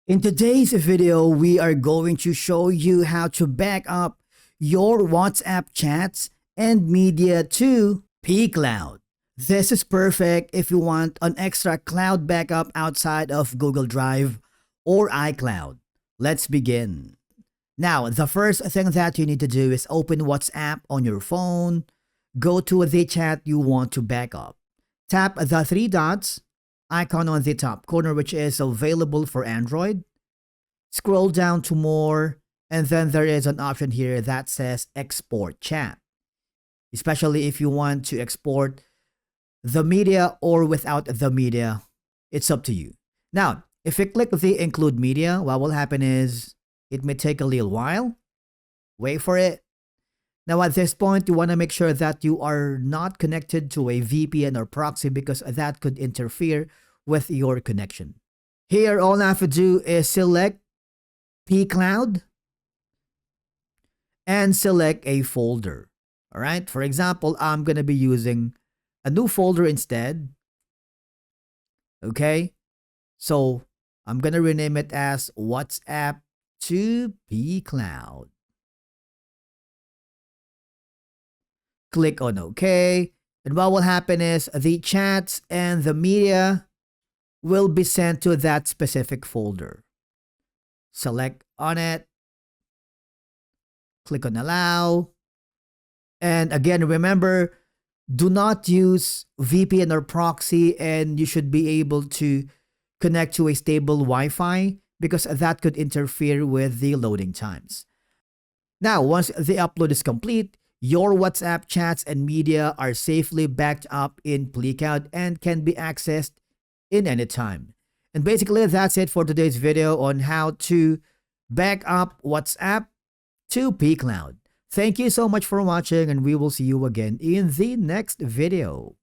In today's video, we are going to show you how to back up your WhatsApp chats and media to PCLOUD. This is perfect if you want an extra cloud backup outside of Google Drive or iCloud. Let's begin. Now, the first thing that you need to do is open WhatsApp on your phone, go to the chat you want to back up. Tap the three dots icon on the top corner, which is available for Android. Scroll down to more, and then there is an option here that says export chat. Especially if you want to export the media or without the media, it's up to you. Now, if you click the include media, what will happen is it may take a little while. Wait for it. Now at this point, you want to make sure that you are not connected to a VPN or proxy because that could interfere with your connection. Here, all I have to do is select PCLOUD and select a folder. All right. For example, I'm going to be using a new folder instead. Okay. So I'm going to rename it as WhatsApp to PCLOUD. Click on OK. And what will happen is the chats and the media will be sent to that specific folder. Select on it. Click on allow. And again, remember, do not use VPN or proxy, and you should be able to connect to a stable Wi-Fi because that could interfere with the loading times. Now, once the upload is complete, your WhatsApp chats and media are safely backed up in PCLOUD and can be accessed in any time. And basically, that's it for today's video on how to back up WhatsApp to PCLOUD. Thank you so much for watching, and we will see you again in the next video.